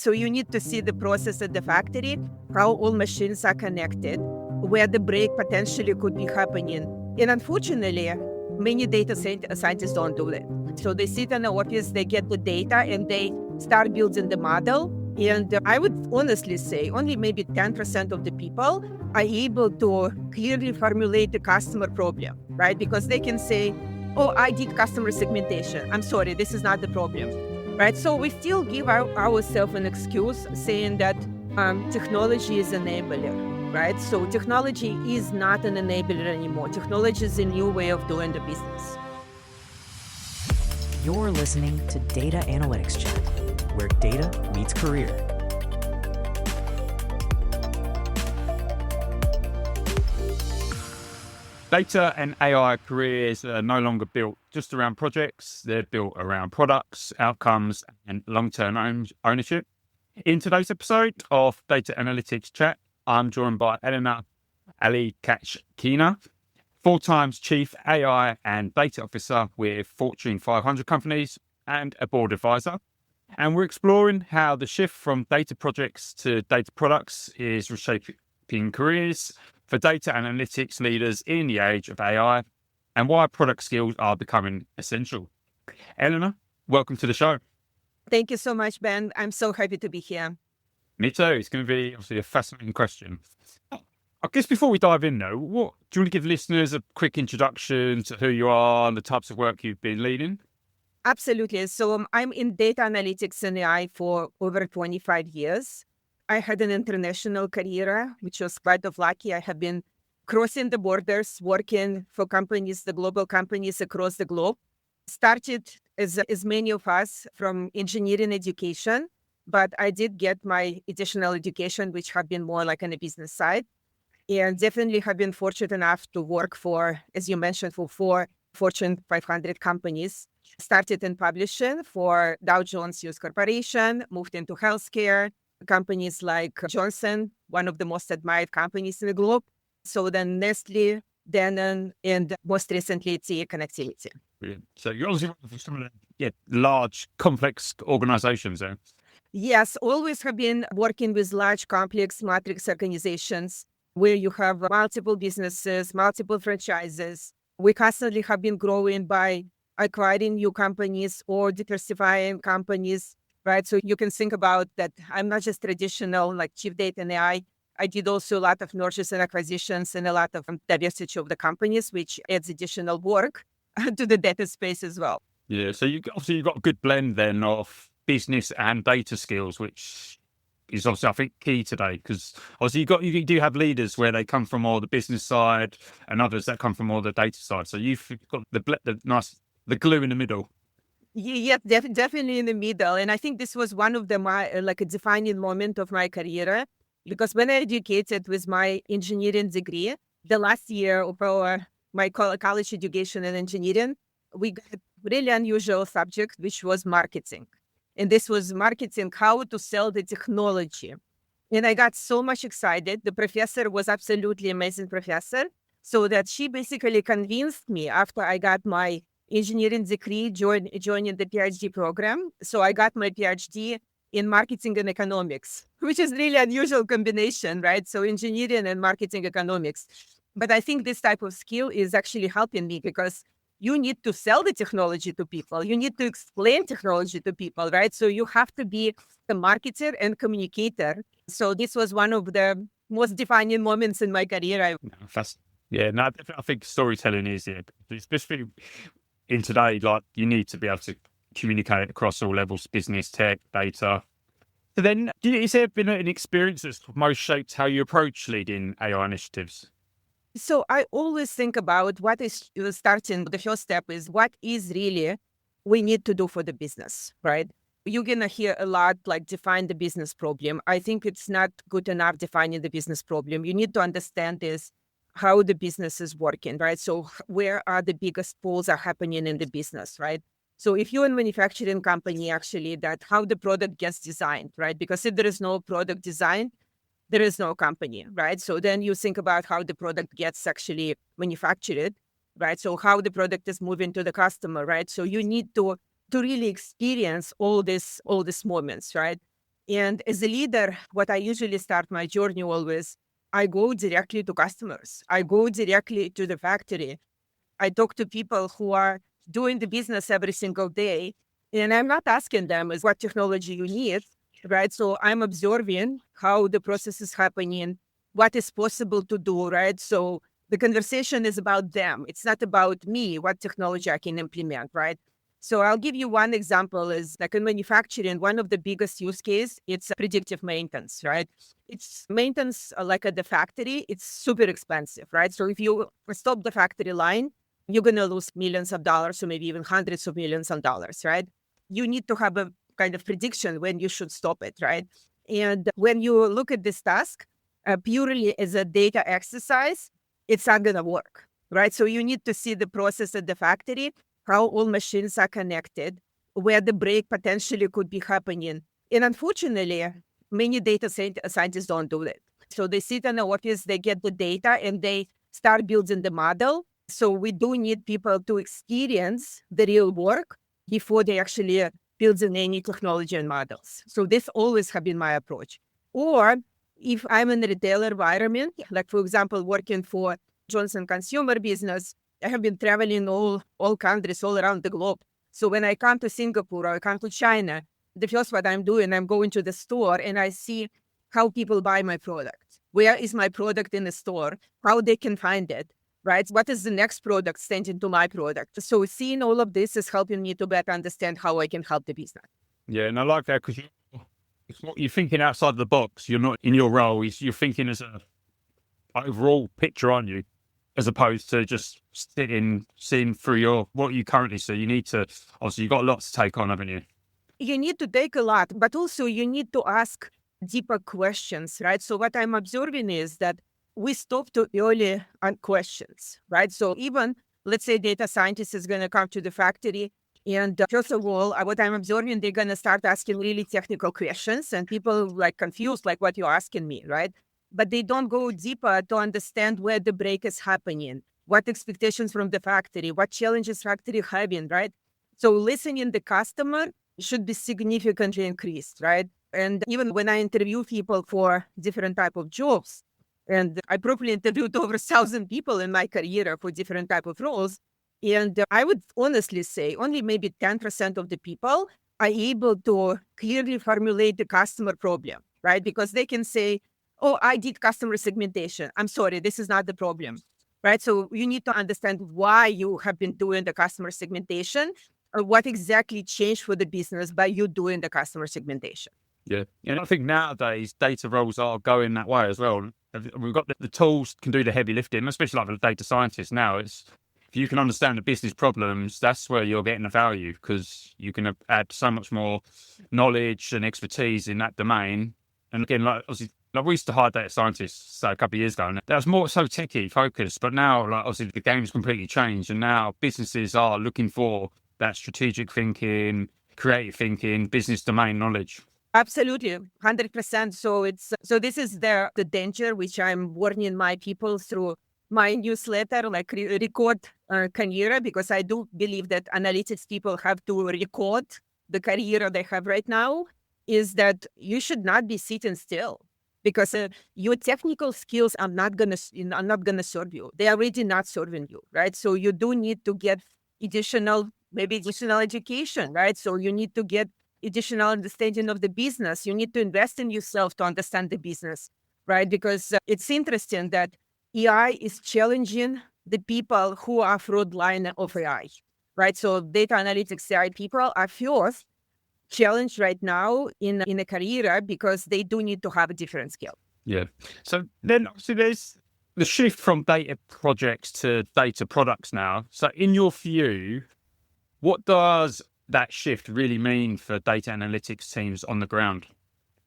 So you need to see the process at the factory, how all machines are connected, where the break potentially could be happening. And unfortunately, many data scientists don't do that. So they sit in the office, they get the data, and they start building the model. And I would honestly say only maybe 10% of the people are able to clearly formulate the customer problem, right? Because they can say, oh, I did customer segmentation. I'm sorry, this is not the problem, right? So we still give ourselves an excuse saying that technology is an enabler, right? So technology is not an enabler anymore. Technology is a new way of doing the business. You're listening to Data Analytics Chat, where data meets career. Data and AI careers are no longer built just around projects. They're built around products, outcomes, and long-term ownership. In today's episode of Data Analytics Chat, I'm joined by Elena Alikhachkina, full-time Chief AI and Data Officer with Fortune 500 companies and a board advisor. And we're exploring how the shift from data projects to data products is reshaping careers for data analytics leaders in the age of AI, and why product skills are becoming essential. Elena, welcome to the show. Thank you so much, Ben. I'm so happy to be here. Me too. It's going to be obviously a fascinating question. I guess before we dive in, though, do you want to give listeners a quick introduction to who you are and the types of work you've been leading? Absolutely. So I'm in data analytics and AI for over 25 years. I had an international career, which was quite lucky. I have been crossing the borders, working for companies, the global companies across the globe. Started as many of us from engineering education, but I did get my additional education, which have been more like on the business side. And definitely have been fortunate enough to work for, as you mentioned, for 4 Fortune 500 companies. Started in publishing for Dow Jones US Corporation, moved into healthcare, companies like Johnson, one of the most admired companies in the globe. So then Nestle, Danone, and most recently, TA Connectivity. Brilliant. So you're obviously working for some of the large, complex organizations there. Yes, always have been working with large, complex matrix organizations where you have multiple businesses, multiple franchises. We constantly have been growing by acquiring new companies or diversifying companies, right? So you can think about that. I'm not just traditional like chief data and AI. I did also a lot of mergers and acquisitions and a lot of diversity of the companies, which adds additional work to the data space as well. Yeah, so you've got a good blend then of business and data skills, which is obviously, I think, key today, because obviously you do have leaders where they come from more the business side and others that come from more the data side. So you've got the glue in the middle. Yeah, definitely in the middle. And I think this was one of a defining moment of my career, because when I educated with my engineering degree, the last year of my college education in engineering, we got a really unusual subject, which was marketing. And this was marketing, how to sell the technology. And I got so much excited. The professor was absolutely amazing professor. So that she basically convinced me after I got my engineering degree, joining the PhD program. So I got my PhD in marketing and economics, which is really unusual combination, right? So engineering and marketing economics. But I think this type of skill is actually helping me because you need to sell the technology to people. You need to explain technology to people, right? So you have to be a marketer and communicator. So this was one of the most defining moments in my career. I think storytelling is it, especially in today. Like you need to be able to communicate across all levels: business, tech, data. So then, has there been an experience that's most shaped how you approach leading AI initiatives? So I always think about what is starting. The first step is what is really we need to do for the business, right? You're going to hear a lot like define the business problem. I think it's not good enough defining the business problem. You need to understand is how the business is working, right? So where are the biggest pulls are happening in the business, right? So if you're a manufacturing company, actually, that how the product gets designed, right? Because if there is no product design, there is no company, right? So then you think about how the product gets actually manufactured, right? So how the product is moving to the customer, right? So you need to really experience all these moments, right? And as a leader, what I usually start my journey always, I go directly to customers. I go directly to the factory. I talk to people who are doing the business every single day. And I'm not asking them is what technology you need, right? So I'm observing how the process is happening, what is possible to do, right? So the conversation is about them. It's not about me, what technology I can implement, right? So I'll give you one example is like in manufacturing, one of the biggest use case, it's predictive maintenance, right? It's maintenance like at the factory, it's super expensive, right? So if you stop the factory line, you're going to lose millions of dollars or maybe even hundreds of millions of dollars, right? You need to have a kind of prediction when you should stop it, right? And when you look at this task purely as a data exercise, it's not going to work, right? So you need to see the process at the factory, how all machines are connected, where the break potentially could be happening. And unfortunately, many data scientists don't do that. So they sit in the office, they get the data, and they start building the model. So we do need people to experience the real work before they actually building any technology and models. So this always have been my approach. Or if I'm in a retail environment, like for example, working for Johnson Consumer Business, I have been traveling all countries all around the globe. So when I come to Singapore or I come to China, the first what I'm doing, I'm going to the store and I see how people buy my product. Where is my product in the store? How they can find it, right? What is the next product standing to my product? So seeing all of this is helping me to better understand how I can help the business. Yeah, and I like that because you're thinking outside the box. You're not in your role. You're thinking as a overall picture, aren't you? As opposed to just seeing through what you currently see. You need to, obviously, you've got a lot to take on, haven't you? You need to take a lot, but also you need to ask deeper questions, right? So what I'm observing is that we stop too early on questions, right? So even, let's say data scientist is going to come to the factory and first of all, what I'm observing, they're going to start asking really technical questions and people like confused, like what you're asking me, right? But they don't go deeper to understand where the break is happening, what expectations from the factory, what challenges factory having, right? So listening the customer should be significantly increased, right? And even when I interview people for different type of jobs, and I probably interviewed over 1,000 people in my career for different type of roles, and I would honestly say only maybe 10% of the people are able to clearly formulate the customer problem, right? Because they can say, oh, I did customer segmentation. I'm sorry, this is not the problem, right? So you need to understand why you have been doing the customer segmentation or what exactly changed for the business by you doing the customer segmentation. Yeah. And I think nowadays data roles are going that way as well. We've got the tools can do the heavy lifting, especially like the data scientists now. It's if you can understand the business problems, that's where you're getting the value because you can add so much more knowledge and expertise in that domain. And again, like obviously, like we used to hire data scientists a couple of years ago, and that was more so techie focused. But now, like obviously, the game's completely changed, and now businesses are looking for that strategic thinking, creative thinking, business domain knowledge. Absolutely, 100%. So this is the danger which I'm warning my people through my newsletter, like record career, because I do believe that analytics people have to record the career they have right now. Is that you should not be sitting still because your technical skills are not gonna serve you. They are already not serving you, right? So you do need to get additional education, right? So you need to get additional understanding of the business. You need to invest in yourself to understand the business, right? Because it's interesting that AI is challenging the people who are front line of AI, right? So data analytics AI people are first challenged right now in a career because they do need to have a different skill. Yeah. So then obviously there's the shift from data projects to data products now. So in your view, what does that shift really mean for data analytics teams on the ground?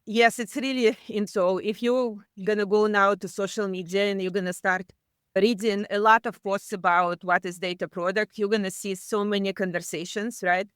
Yes, it's really, and so if you're going to go now to social media and you're going to start reading a lot of posts about what is data product, you're going to see so many conversations, right?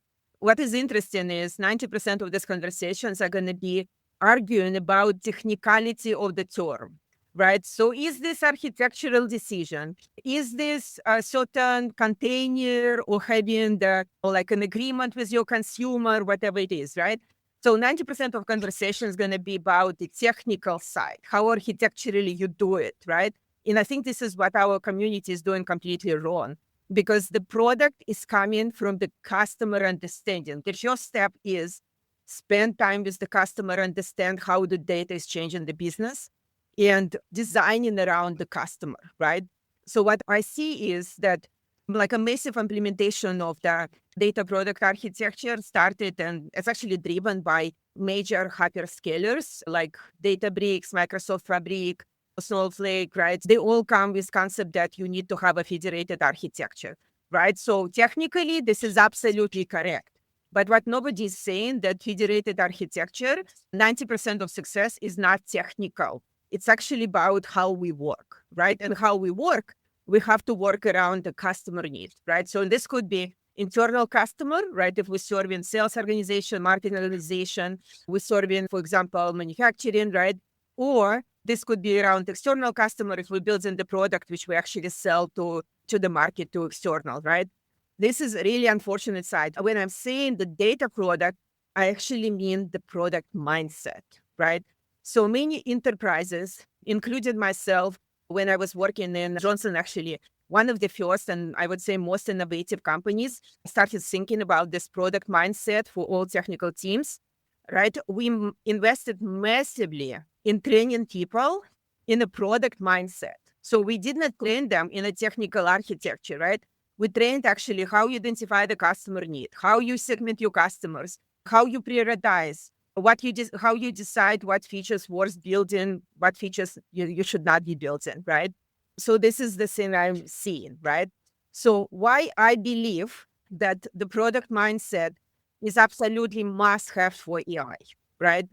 What is interesting is 90% of these conversations are going to be arguing about technicality of the term, right? So is this architectural decision? Is this a certain container or having like an agreement with your consumer, whatever it is, right? So 90% of conversation is going to be about the technical side, how architecturally you do it, right? And I think this is what our community is doing completely wrong, because the product is coming from the customer understanding. The first step is spend time with the customer, understand how the data is changing the business, and designing around the customer, right? So what I see is that like a massive implementation of the data product architecture started, and it's actually driven by major hyperscalers like Databricks, Microsoft Fabric, Snowflake, right? They all come with concept that you need to have a federated architecture, right? So technically, this is absolutely correct. But what nobody is saying that federated architecture, 90% of success is not technical. It's actually about how we work, right? And how we work, we have to work around the customer needs, right? So this could be internal customer, right? If we're serving sales organization, marketing organization, we're serving, for example, manufacturing, right? Or this could be around external customer if we're building the product which we actually sell to the market, to external, right? This is a really unfortunate side. When I'm saying the data product, I actually mean the product mindset, right? So many enterprises, including myself, when I was working in Johnson, actually, one of the first and I would say most innovative companies started thinking about this product mindset for all technical teams, right? We invested massively in training people in a product mindset. So we did not train them in a technical architecture, right? We trained actually how you identify the customer need, how you segment your customers, how you prioritize, how you decide what features worth building, what features you should not be building, right? So this is the thing I'm seeing, right? So why I believe that the product mindset is absolutely must have for AI, right?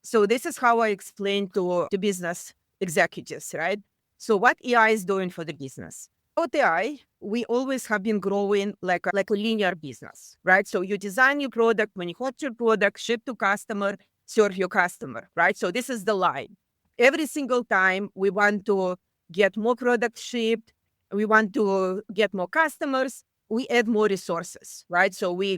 So this is how I explain to business executives, right? So what AI is doing for the business? With AI, we always have been growing like a linear business, right? So you design your product, manufacture product, ship to customer, serve your customer, right? So this is the line. Every single time we want to get more product shipped, we want to get more customers, we add more resources, right? So we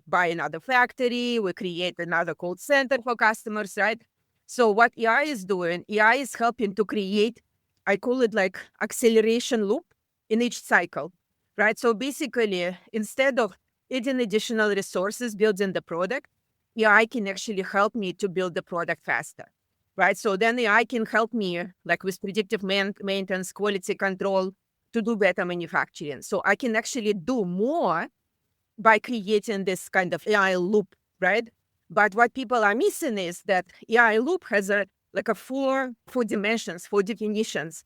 buy another factory, we create another call center for customers, right? So what AI is doing, AI is helping to create, I call it like acceleration loop in each cycle, right? So basically, instead of adding additional resources building the product, AI can actually help me to build the product faster, right? So then AI can help me like with predictive maintenance, quality control, to do better manufacturing. So I can actually do more by creating this kind of AI loop, right? But what people are missing is that AI loop has four dimensions, four definitions.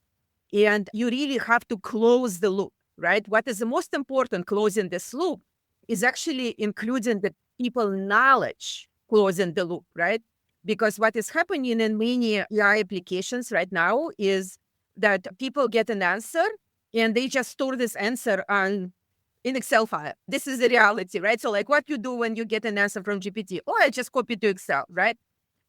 And you really have to close the loop, right? What is the most important closing this loop is actually including the people knowledge closing the loop, right? Because what is happening in many AI applications right now is that people get an answer and they just store this answer in Excel file. This is the reality, right? So like what you do when you get an answer from GPT, I just copy to Excel, right?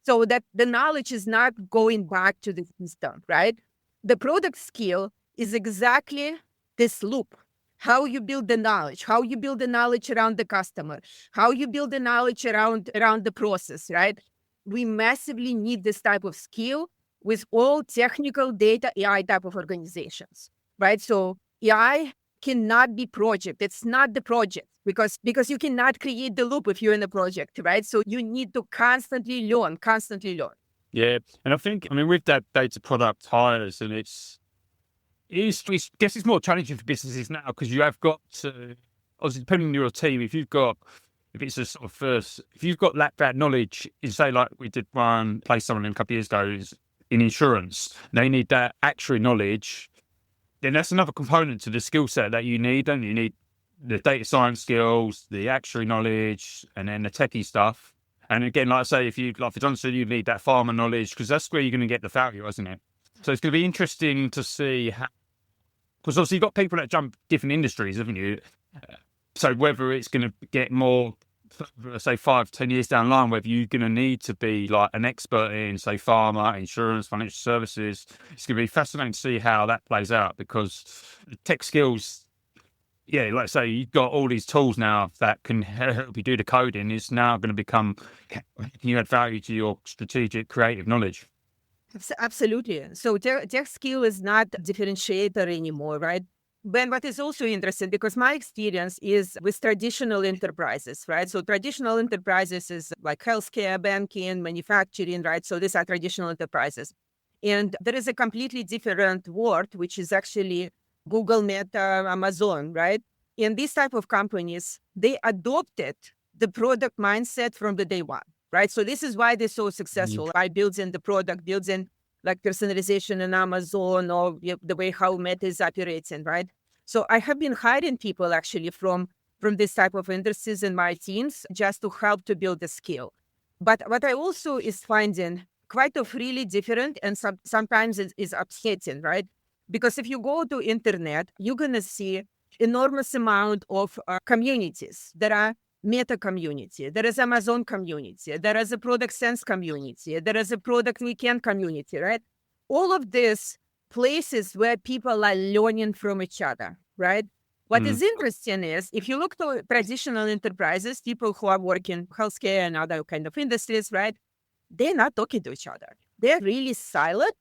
So that the knowledge is not going back to the system, right? The product skill is exactly this loop. How you build the knowledge, how you build the knowledge around the customer, how you build the knowledge around the process, right? We massively need this type of skill with all technical data AI type of organizations, right? So AI cannot be project. It's not the project because you cannot create the loop if you're in a project, right? So you need to constantly learn. Yeah. And I mean, with that data product hires, and I guess it's more challenging for businesses now because you have got to, obviously, depending on your team, if you've got that knowledge, in say like we did place someone in a couple of years ago in insurance, they need that actuary knowledge, then that's another component to the skill set that you need. Don't you? You need the data science skills, the actuary knowledge, and then the techie stuff. And again, like I say, if you, like for Johnson, you need that farmer knowledge because that's where you're going to get the value, isn't it? So it's going to be interesting to see how, because obviously you've got people that jump different industries, haven't you? So whether it's going to get more, say 5-10 years down the line, whether you're going to need to be like an expert in, say, pharma, insurance, financial services, it's going to be fascinating to see how that plays out because the tech skills, yeah, like I say, you've got all these tools now that can help you do the coding. It's now going to become, you add value to your strategic creative knowledge. Absolutely. So tech skill is not a differentiator anymore, right? But what is also interesting, because my experience is with traditional enterprises, right? So traditional enterprises is like healthcare, banking, manufacturing, right? So these are traditional enterprises. And there is a completely different world, which is actually Google, Meta, Amazon, right? And these type of companies, they adopted the product mindset from the day one, right? So this is why they're so successful. By building the product, building like personalization in Amazon, or the way how Meta is operating, right? So I have been hiring people actually from this type of industries in my teams just to help to build the skill. But what I also is finding quite of really different, and sometimes it is upsetting, right? Because if you go to internet, you're gonna see enormous amount of communities. There are Meta community, there is Amazon community, there is a product sense community, there is a product weekend community, right? All of these places where people are learning from each other, right? What is interesting is if you look to traditional enterprises, people who are working healthcare and other kind of industries, right? They're not talking to each other. They're really silent,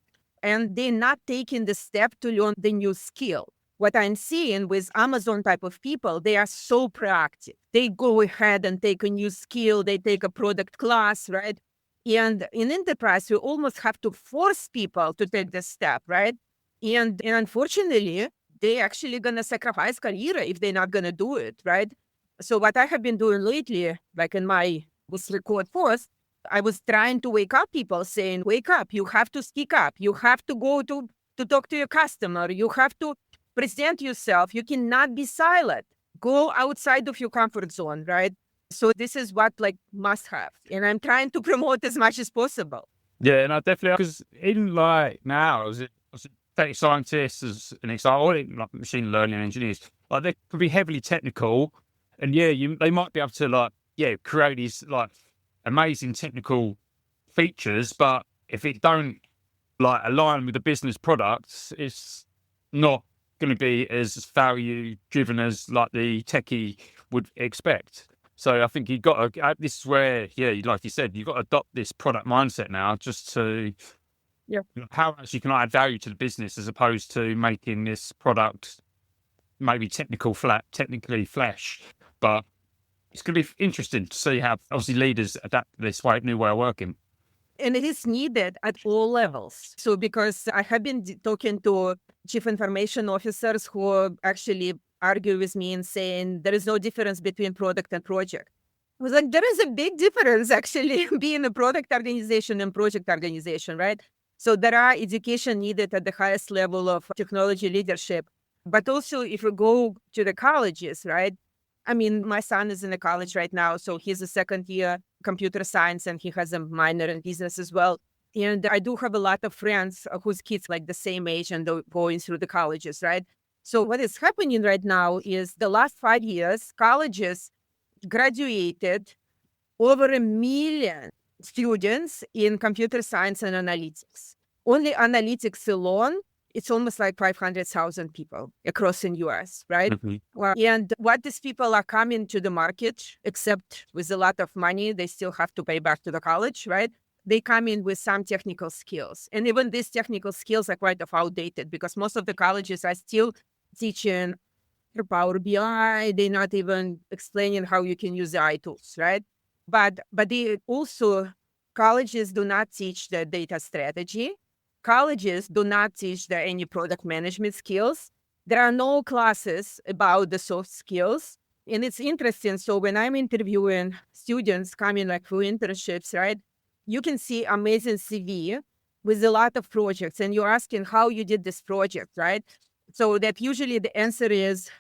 and they're not taking the step to learn the new skill. What I'm seeing with Amazon type of people, they are so proactive. They go ahead and take a new skill. They take a product class, right? And in enterprise, you almost have to force people to take this step, right? And unfortunately, they actually going to sacrifice career if they're not going to do it, right? So what I have been doing lately, like in my was record force, I was trying to wake up people, saying, wake up, you have to speak up. You have to go to talk to your customer. You have to present yourself. You cannot be silent. Go outside of your comfort zone, right? So this is what like must have. And I'm trying to promote as much as possible. Yeah, and I definitely, because in like now, as data scientists, as an example, or like machine learning engineers, like they could be heavily technical, and yeah, they might be able to like create these like amazing technical features, but if it don't like align with the business products, it's not going to be as value driven as like the techie would expect. So I think you've got to, this is where, like you said, you've got to adopt this product mindset now just to, how actually can I add value to the business as opposed to making this product maybe technically flash. But it's going to be interesting to see how obviously leaders adapt this new way of working. And it is needed at all levels. So because I have been talking to chief information officers who actually argue with me and saying there is no difference between product and project. I was like, there is a big difference actually being a product organization and project organization, right? So there are education needed at the highest level of technology leadership. But also if you go to the colleges, right? I mean, my son is in the college right now, so he's a second year computer science and he has a minor in business as well. And I do have a lot of friends whose kids like the same age and they're going through the colleges, right? So what is happening right now is the last 5 years, colleges graduated over 1 million students in computer science and analytics. Only analytics alone, it's almost like 500,000 people across in US, right? And what these people are coming to the market, except with a lot of money, they still have to pay back to the college, right? They come in with some technical skills. And even these technical skills are quite outdated because most of the colleges are still teaching Power BI. They're not even explaining how you can use the AI tools, right? But they also, colleges do not teach the data strategy. Colleges do not teach any product management skills. There are no classes about the soft skills. And it's interesting. So when I'm interviewing students coming like through internships, right, you can see amazing CV with a lot of projects. And you're asking how you did this project, right? So that usually the answer is,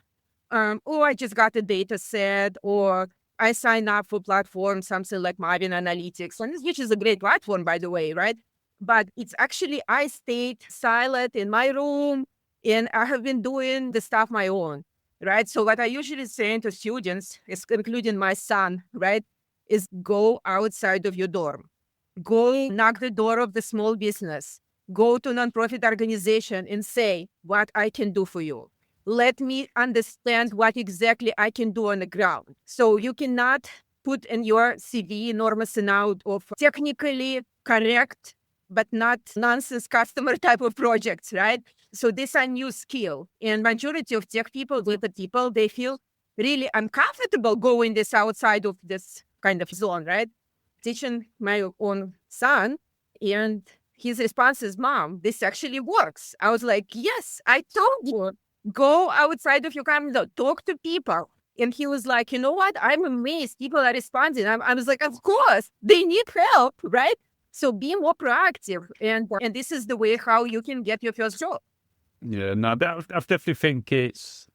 I just got a data set, or I signed up for platform, something like Marvin Analytics, which is a great platform, by the way, right? But it's actually, I stayed silent in my room and I have been doing the stuff my own, right? So what I usually say to students, is, including my son, right, is go outside of your dorm. Go knock the door of the small business. Go to nonprofit organization and say what I can do for you. let me understand what exactly I can do on the ground. So you cannot put in your CV enormous amount of technically correct, but not nonsense customer type of projects, right? So this is a new skill. And majority of tech people, with the people, they feel really uncomfortable going this outside of this kind of zone, right? Teaching my own son, and his response is, Mom, this actually works. I was like, yes, I told you, go outside of your comfort zone, talk to people. And he was like, you know what? I'm amazed. People are responding. I was like, of course, they need help, right? So be more proactive. And this is the way how you can get your first job. Yeah, no, I definitely think it's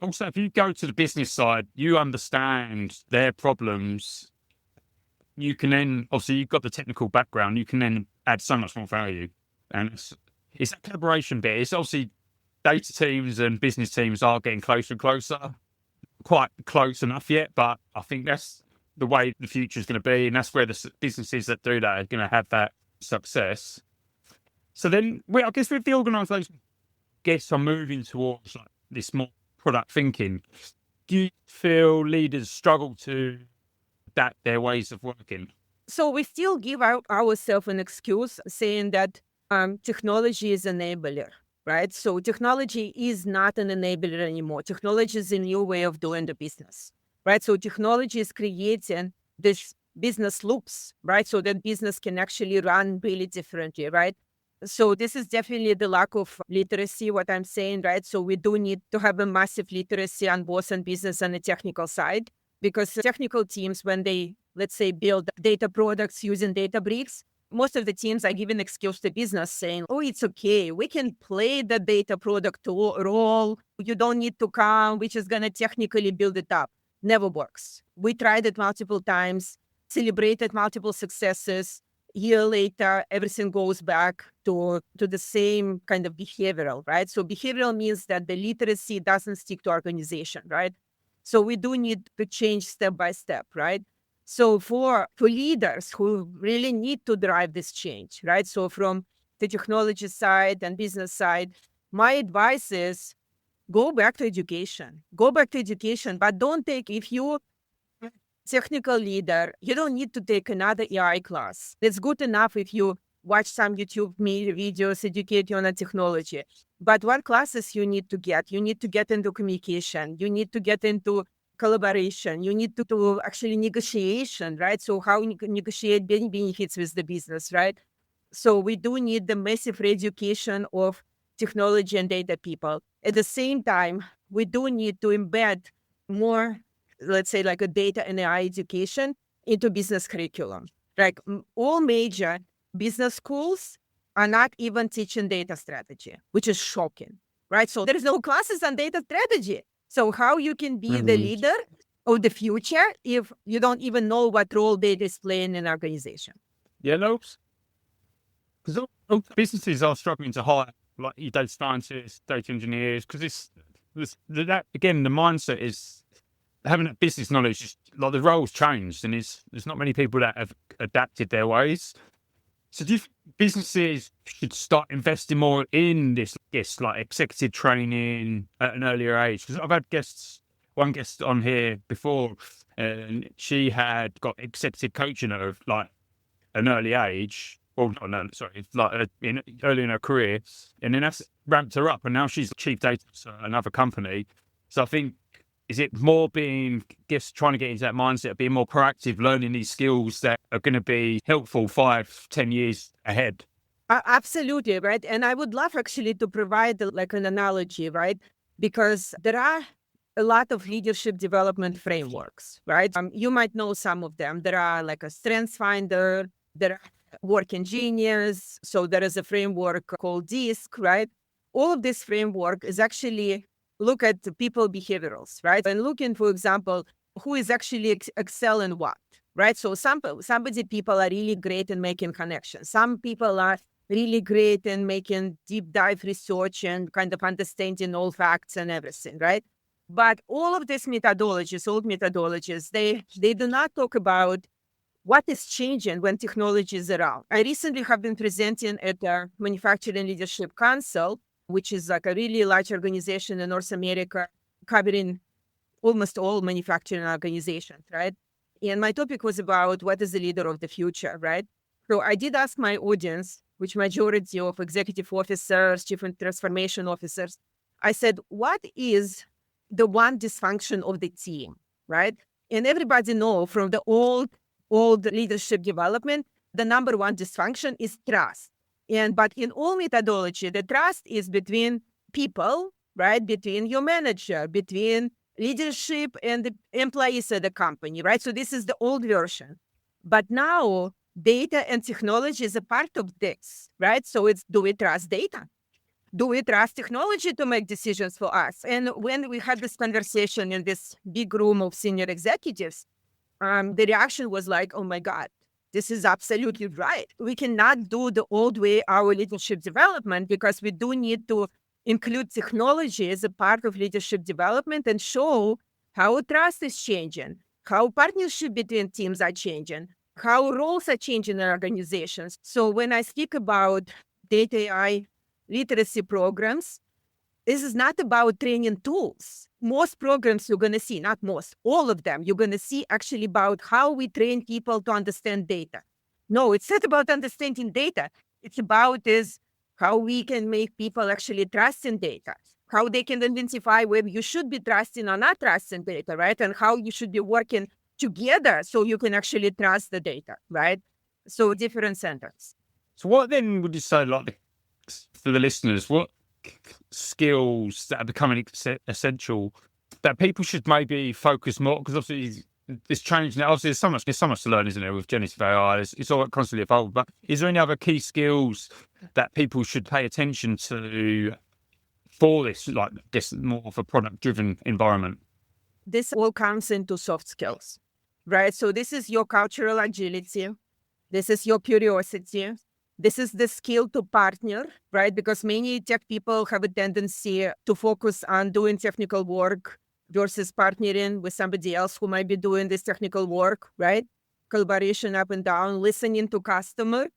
also, if you go to the business side, you understand their problems. You can then, obviously, you've got the technical background, you can then add so much more value. And it's that collaboration bit. It's obviously data teams and business teams are getting closer and closer, quite close enough yet, but I think that's the way the future is going to be. And that's where the businesses that do that are going to have that success. So then, I guess with the organisation, are moving towards like this more product thinking. Do you feel leaders struggle to adapt their ways of working? So we still give ourselves an excuse saying that technology is an enabler, right? So technology is not an enabler anymore. Technology is a new way of doing the business, right? So technology is creating this business loops, right? So that business can actually run really differently, right? So this is definitely the lack of literacy, what I'm saying, right? So we do need to have a massive literacy on both on business and the technical side, because technical teams, when they, let's say, build data products using Databricks, most of the teams are giving excuse to business saying, oh, it's okay. We can play the data product role. You don't need to come. We're just going to technically build it up. Never works. We tried it multiple times, celebrated multiple successes. Year later, everything goes back to the same kind of behavioral, right? So behavioral means that the literacy doesn't stick to organization, right? So we do need to change step by step, right? So for leaders who really need to drive this change, right? So from the technology side and business side, my advice is go back to education. Go back to education, but don't take, if you technical leader, you don't need to take another AI class. It's good enough if you watch some YouTube videos, educate you on the technology. But what classes you need to get? You need to get into communication. You need to get into collaboration. You need to actually negotiation, right? So how you negotiate benefits with the business, right? So we do need the massive education of technology and data people. At the same time, we do need to embed more, let's say, like a data and AI education into business curriculum. Like all major business schools are not even teaching data strategy, which is shocking, right? So there is no classes on data strategy. So how you can be the leader of the future if you don't even know what role data is playing in an organization? Yeah, no, because businesses are struggling to hire like your data scientists, data engineers, because that again, the mindset is having that business knowledge. Just like the roles changed, and there's not many people that have adapted their ways. So do you think businesses should start investing more in this, like executive training at an earlier age? Because I've had one guest on here before, and she had got executive coaching at like an early age. Well, no, sorry, like early in her career, and then that's ramped her up, and now she's chief data officer at another company. So I think, is it more trying to get into that mindset of being more proactive, learning these skills that are going to be helpful 5-10 years ahead? Absolutely, right. And I would love actually to provide like an analogy, right? Because there are a lot of leadership development frameworks, right? You might know some of them. There are like a Strengths Finder, there are work engineers. So there is a framework called DISC, right? All of this framework is actually look at the people behaviorals, right? And looking, for example, who is actually excel in what, right? So people are really great in making connections. Some people are really great in making deep dive research and kind of understanding all facts and everything, right? But all of these methodologies, old methodologies, they do not talk about what is changing when technology is around. I recently have been presenting at the Manufacturing Leadership Council, which is like a really large organization in North America covering almost all manufacturing organizations, right? And my topic was about what is the leader of the future, right? So I did ask my audience, which majority of executive officers, chief transformation officers, I said, what is the one dysfunction of the team, right? And everybody know from the old leadership development, the number one dysfunction is trust. But in all methodology, the trust is between people, right? Between your manager, between leadership and the employees at the company, right? So this is the old version. But now data and technology is a part of this, right? So it's, do we trust data? Do we trust technology to make decisions for us? And when we had this conversation in this big room of senior executives, the reaction was like, oh my God, this is absolutely right. We cannot do the old way our leadership development, because we do need to include technology as a part of leadership development and show how trust is changing, how partnership between teams are changing, how roles are changing in organizations. So when I speak about data AI literacy programs, this is not about training tools. Most programs you're going to see, not most, all of them, you're going to see actually about how we train people to understand data. No, it's not about understanding data. It's about is how we can make people actually trust in data, how they can identify whether you should be trusting or not trusting data, right? And how you should be working together so you can actually trust the data, right? So different centers. So what then would you say, like, for the listeners, what skills that are becoming essential that people should maybe focus more? Because obviously this change now, obviously there's so much to learn, isn't there, with generative AI? It's all constantly evolved. But is there any other key skills that people should pay attention to for this, like, this more of a product-driven environment? This all comes into soft skills, right? So this is your cultural agility. This is your curiosity. This is the skill to partner, right? Because many tech people have a tendency to focus on doing technical work versus partnering with somebody else who might be doing this technical work, right? Collaboration up and down, listening to customer,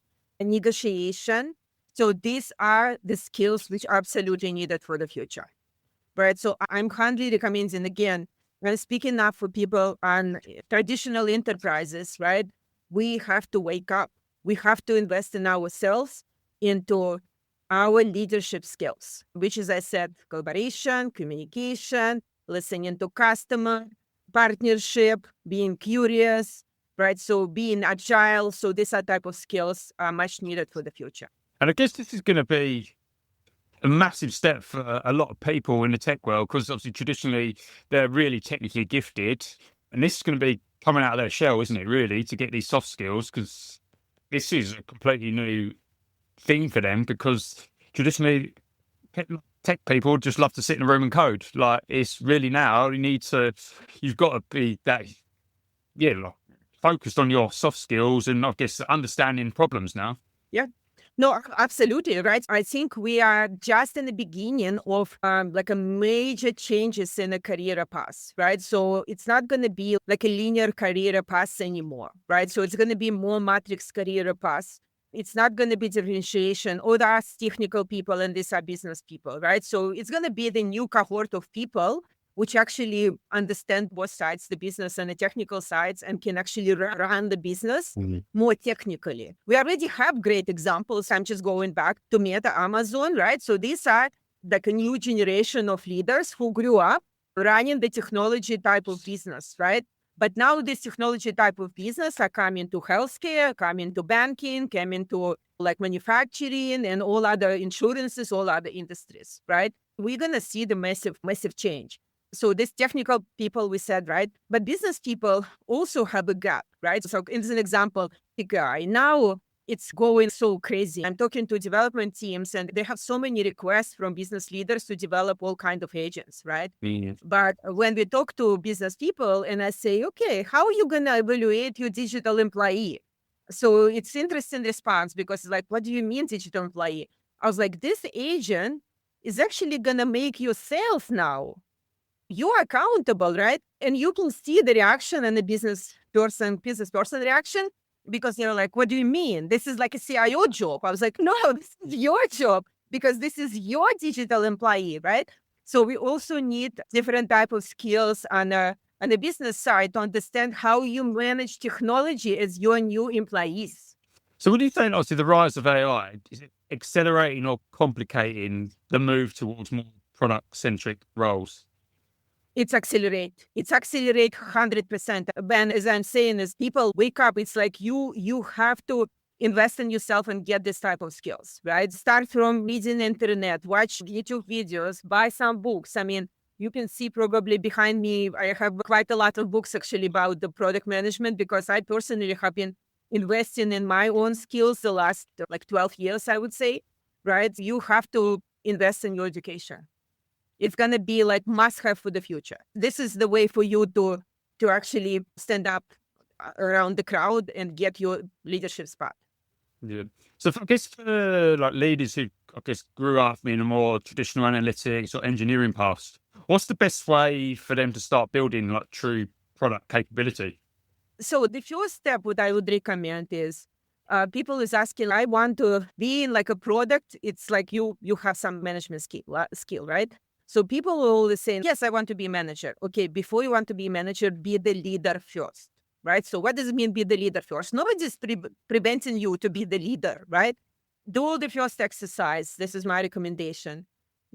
and negotiation. So these are the skills which are absolutely needed for the future, right? So I'm highly recommending, again, when speaking up for people on traditional enterprises, right? We have to wake up. We have to invest in ourselves, into our leadership skills, which is, I said, collaboration, communication, listening to customer, partnership, being curious, right? So being agile. So these are type of skills are much needed for the future. And I guess this is going to be a massive step for a lot of people in the tech world, because obviously traditionally they're really technically gifted. And this is going to be coming out of their shell, isn't it, really, to get these soft skills, because this is a completely new thing for them, because traditionally tech people just love to sit in a room and code. Like, it's really now you've got to be that, like, focused on your soft skills and I guess understanding problems now. Yeah. No, absolutely, right? I think we are just in the beginning of like a major changes in a career path, right? So it's not going to be like a linear career path anymore, right? So it's going to be more matrix career path. It's not going to be differentiation. Oh, that's technical people and these are business people, right? So it's going to be the new cohort of people which actually understand both sides, the business and the technical sides, and can actually run the business more technically. We already have great examples. I'm just going back to Meta, Amazon, right? So these are like a new generation of leaders who grew up running the technology type of business, right? But now this technology type of business are coming to healthcare, coming to banking, coming to like manufacturing and all other insurances, all other industries, right? We're going to see the massive change. So these technical people, we said, right? But business people also have a gap, right? So as an example, AI, now it's going so crazy. I'm talking to development teams and they have so many requests from business leaders to develop all kinds of agents, right? But when we talk to business people and I say, okay, how are you going to evaluate your digital employee? So it's interesting response because like, what do you mean digital employee? I was like, this agent is actually going to make you sales now. You're accountable, right? And you can see the reaction and the business person reaction because they're like, what do you mean? This is like a CIO job. I was like, no, this is your job. because this is your digital employee, right? So we also need different type of skills on the business side to understand how you manage technology as your new employees. So what do you think, obviously, the rise of AI, is it accelerating or complicating the move towards more product-centric roles? It's accelerate. It's accelerate 100%. Ben, as I'm saying, is people wake up. It's like you have to invest in yourself and get this type of skills, right? Start from reading the internet, watch YouTube videos, buy some books. I mean, you can see probably behind me, I have quite a lot of books actually about the product management because I personally have been investing in my own skills the last like 12 years, I would say, right? You have to invest in your education. It's going to be like must have for the future. This is the way for you to actually stand up around the crowd and get your leadership spot. Yeah. So I guess for like leaders who I guess grew up in a more traditional analytics or engineering past, what's the best way for them to start building like true product capability? So the first step, what I would recommend is people is asking, I want to be in like a product. It's like you have some management skill, right? So people will always say, yes, I want to be a manager. Okay, before you want to be a manager, be the leader first, right? So what does it mean, be the leader first? Nobody's preventing you to be the leader, right? Do the first exercise. This is my recommendation.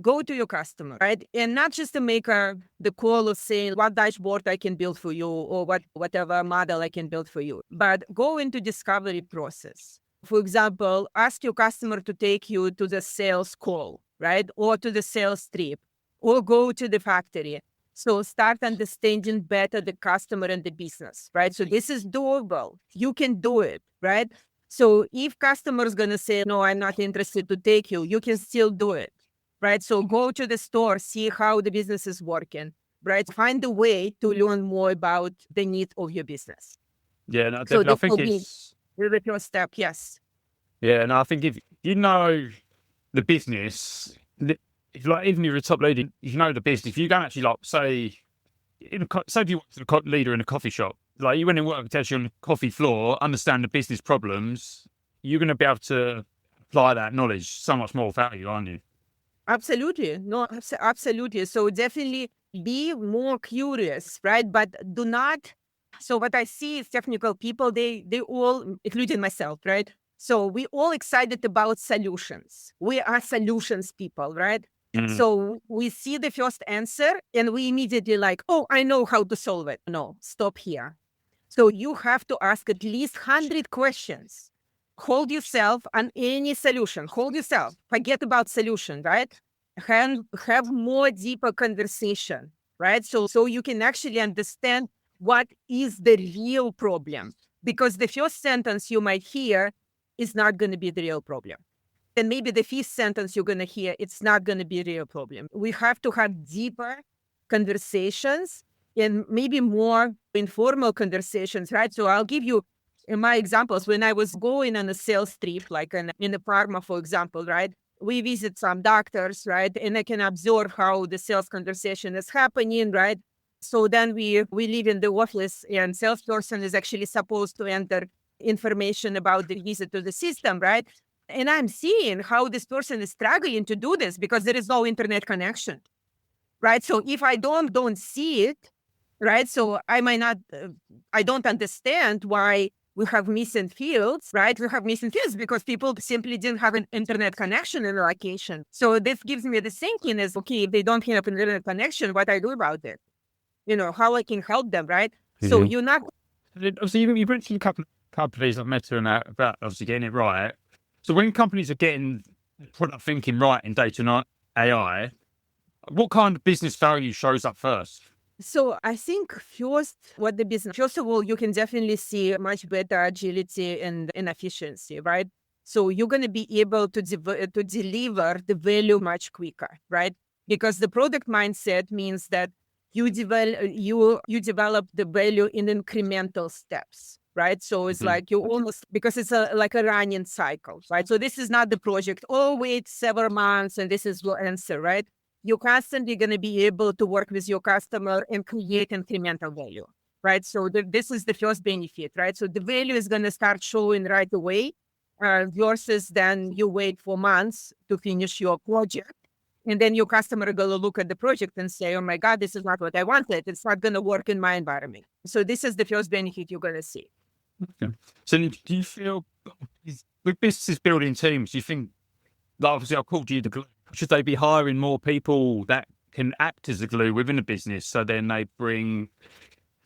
Go to your customer, right? And not just to make the call of saying what dashboard I can build for you or whatever model I can build for you, but go into discovery process. For example, ask your customer to take you to the sales call, right? Or to the sales trip, or go to the factory. So start understanding better the customer and the business, right? So this is doable. You can do it, right? So if customer is going to say, no, I'm not interested to take you, you can still do it, right? So go to the store, see how the business is working, right? Find a way to learn more about the need of your business. Yeah, no, So definitely. I this think will be it's the first step, yes. yeah, and I think if you know the business, if like even if you're a top leader, if you know the business, if you go actually like say say if you work as a leader in a coffee shop, like you went and worked actually on the coffee floor, understand the business problems, you're going to be able to apply that knowledge so much more value, aren't you? Absolutely. No, absolutely. So definitely be more curious, right? But do not. So what I see is technical people, they all, including myself, right? So we all excited about solutions. We are solutions people, right? Mm. So we see the first answer and we immediately like, oh, I know how to solve it. No, stop here. So you have to ask at least 100 questions. Hold yourself on any solution. Hold yourself. Forget about solution, right? Have more deeper conversation, right? So you can actually understand what is the real problem. Because the first sentence you might hear is not going to be the real problem. And maybe the fifth sentence you're going to hear, it's not going to be a real problem. We have to have deeper conversations and maybe more informal conversations, right? So I'll give you my examples. When I was going on a sales trip, like in the pharma, for example, right? We visit some doctors, right? And I can observe how the sales conversation is happening, right? So then we live in the office and salesperson is actually supposed to enter information about the visit to the system, right? And I'm seeing how this person is struggling to do this because there is no internet connection, right? So if I don't see it, right? So I might not, I don't understand why we have missing fields, right? We have missing fields because people simply didn't have an internet connection in the location. So this gives me the thinking is, okay, if they don't have an internet connection, what I do about it? You know, how I can help them, right? So Mhm. you're not. Obviously, you mentioned a couple of companies like Meta and that about obviously getting it right. So when companies are getting product thinking right in data and AI, what kind of business value shows up first? So I think first of all, you can definitely see much better agility and efficiency, right? So you're going to be able to deliver the value much quicker, right? Because the product mindset means that you develop the value in incremental steps, right? So it's Mhm. like you almost, because it's like a running cycle, right? So this is not the project, oh, wait several months and this is your answer, right? You're constantly going to be able to work with your customer and create incremental value, right? So this is the first benefit, right? So the value is going to start showing right away. versus then you wait for months to finish your project. And then your customer going to look at the project and say, oh my God, this is not what I wanted. It's not going to work in my environment. So this is the first benefit you're going to see. Okay. So do you feel, with businesses building teams, do you think, like obviously I called you the glue, should they be hiring more people that can act as a glue within a business so then they bring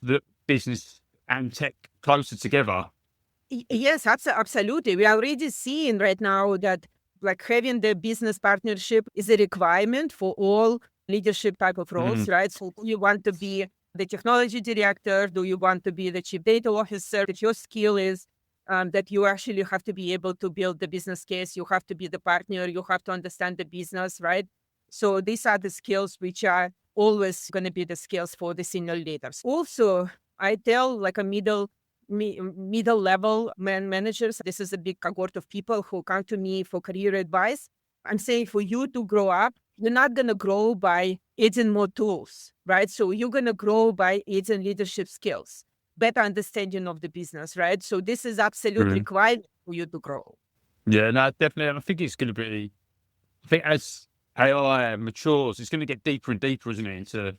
the business and tech closer together? Yes, absolutely. We are already seeing right now that like having the business partnership is a requirement for all leadership type of roles, right? So do you want to be the technology director? Do you want to be the chief data officer? If your skill is that you actually have to be able to build the business case, you have to be the partner, you have to understand the business, right? So these are the skills which are always going to be the skills for the senior leaders. Also, I tell like a middle level managers, this is a big cohort of people who come to me for career advice. I'm saying for you to grow up, you're not going to grow by adding more tools, right? So you're going to grow by adding leadership skills, better understanding of the business, right? So this is absolutely required for you to grow. Yeah, no, definitely. And I think it's going to be, I think as AI matures, it's going to get deeper and deeper, isn't it, into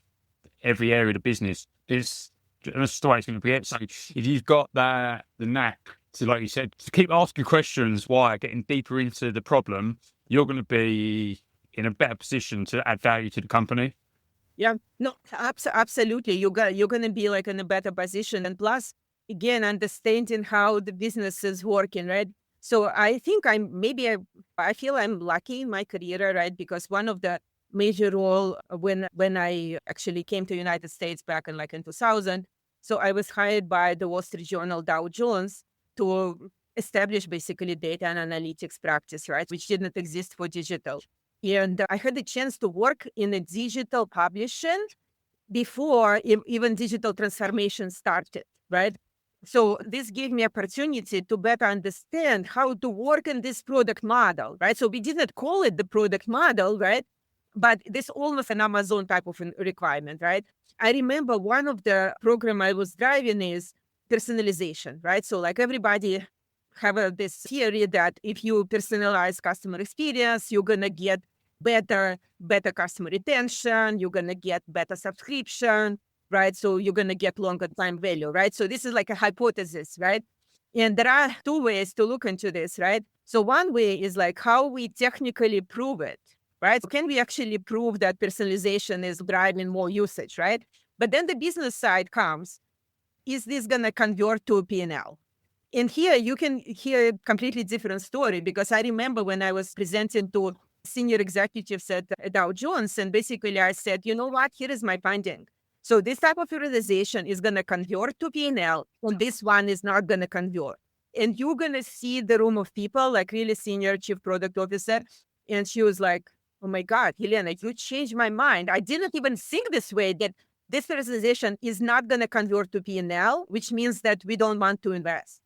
every area of the business. That's the way it's going to be. So if you've got the knack to, like you said, to keep asking questions why, getting deeper into the problem, you're going to be in a better position to add value to the company. Yeah, no, absolutely. You're going to be like in a better position. And plus, again, understanding how the business is working, right? So I think I feel I'm lucky in my career, right? Because one of the major role when I actually came to United States back in 2000, so I was hired by the Wall Street Journal Dow Jones to establish basically data and analytics practice, right? Which didn't exist for digital. And I had the chance to work in a digital publishing before even digital transformation started, right? So this gave me opportunity to better understand how to work in this product model, right? So we didn't call it the product model, right? But this almost an Amazon type of requirement, right? I remember one of the program I was driving is personalization, right? So like everybody have this theory that if you personalize customer experience, you're going to get better customer retention, you're going to get better subscription, right? So you're going to get longer time value, right? So this is like a hypothesis, right? And there are two ways to look into this, right? So one way is like how we technically prove it, right? Can we actually prove that personalization is driving more usage, right? But then the business side comes, is this going to convert to a P&L? And here you can hear a completely different story, because I remember when I was presenting to senior executives at Dow Jones, and basically I said, you know what, here is my finding. So this type of organization is going to convert to P&L, and this one is not going to convert. And you're going to see the room of people, like really senior chief product officer. And she was like, oh my God, Elena, you changed my mind. I didn't even think this way, that this organization is not going to convert to P&L, which means that we don't want to invest.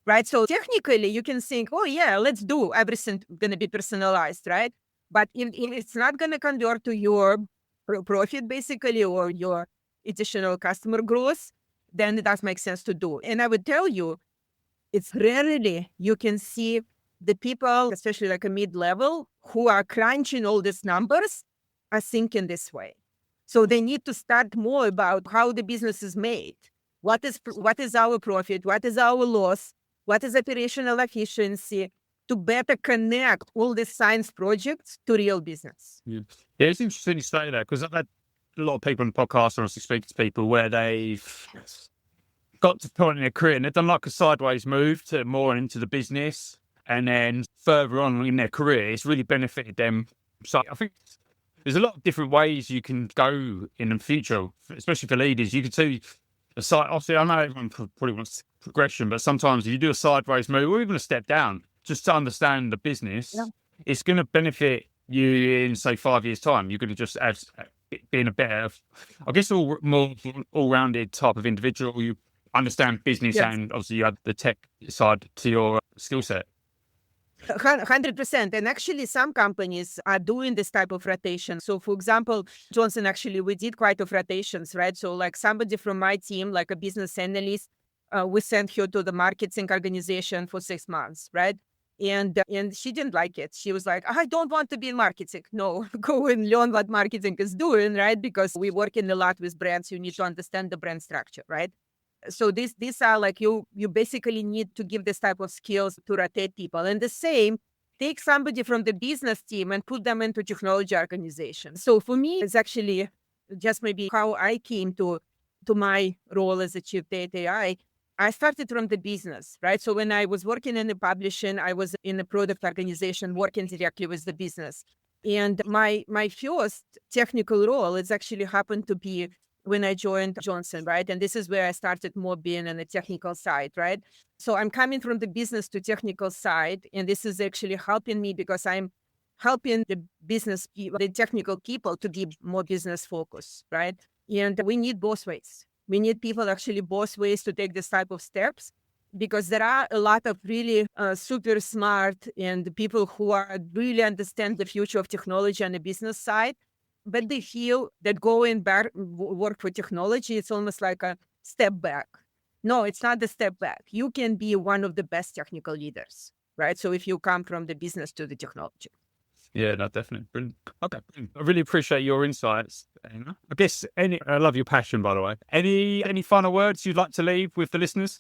Right. So technically you can think, oh yeah, let's do everything going to be personalized, right? But if it's not going to convert to your profit basically, or your additional customer growth, then it does make sense to do. And I would tell you, it's rarely you can see the people, especially like a mid-level, who are crunching all these numbers, are thinking this way. So they need to start more about how the business is made. What is our profit? What is our loss? What is operational efficiency, to better connect all these science projects to real business? Yeah, it's interesting you say that, because I've had a lot of people on the podcast, or I speak to people where they've got to the point in their career and they've done like a sideways move to more into the business, and then further on in their career, it's really benefited them. So I think there's a lot of different ways you can go in the future, especially for leaders. You can see a side. Obviously, I know everyone probably wants progression, but sometimes if you do a sideways move or even a step down, just to understand the business, it's going to benefit you in, say, 5 years' time. You're going to just add, being a better, I guess, more all-rounded type of individual. You understand business, and obviously you add the tech side to your skill set. 100%. And actually, some companies are doing this type of rotation. So, for example, Johnson, actually, we did quite of rotations, right? So, like somebody from my team, like a business analyst, we sent her to the marketing organization for 6 months, right? And she didn't like it. She was like, I don't want to be in marketing. No, go and learn what marketing is doing, right? Because we work in a lot with brands. You need to understand the brand structure, right? So these are like you basically need to give this type of skills to rotate people. And the same, take somebody from the business team and put them into technology organization. So for me, it's actually just maybe how I came to my role as a chief data AI. I started from the business, right? So when I was working in the publishing, I was in a product organization working directly with the business. And my first technical role is actually happened to be when I joined Johnson, right? And this is where I started more being on the technical side, right? So I'm coming from the business to technical side, and this is actually helping me because I'm helping the business people, the technical people to be more business focused, right? And we need both ways. We need people actually both ways to take this type of steps, because there are a lot of really super smart and people who are really understand the future of technology on the business side, but they feel that going back work for technology, it's almost like a step back. No, it's not the step back. You can be one of the best technical leaders, right? So if you come from the business to the technology. Yeah, no, definitely. Brilliant. Okay. Brilliant. I really appreciate your insights, Elena. I guess I love your passion, by the way. Any final words you'd like to leave with the listeners?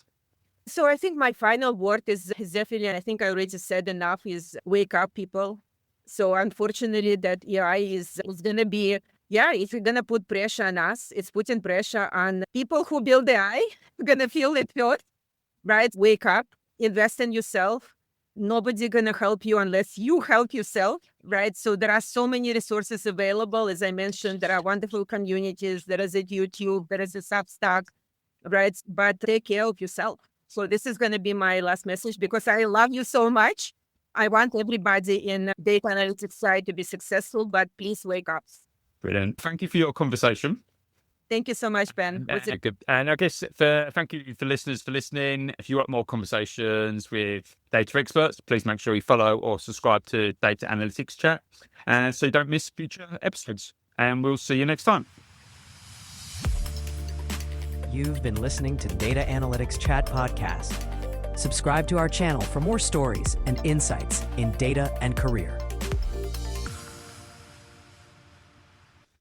So I think my final word is definitely, I think I already said enough, is wake up, people. So unfortunately that AI is going to be, it's going to put pressure on us. It's putting pressure on people who build AI. Going to feel it first, right? Wake up, invest in yourself. Nobody going to help you unless you help yourself, right? So there are so many resources available. As I mentioned, there are wonderful communities. There is a YouTube, there is a Substack, right? But take care of yourself. So this is going to be my last message, because I love you so much. I want everybody in data analytics side to be successful, but please wake up. Brilliant. Thank you for your conversation. Thank you so much, Ben. Good. And I guess thank you for listeners for listening. If you want more conversations with data experts, please make sure you follow or subscribe to Data Analytics Chat, and so you don't miss future episodes. And we'll see you next time. You've been listening to Data Analytics Chat Podcast. Subscribe to our channel for more stories and insights in data and career.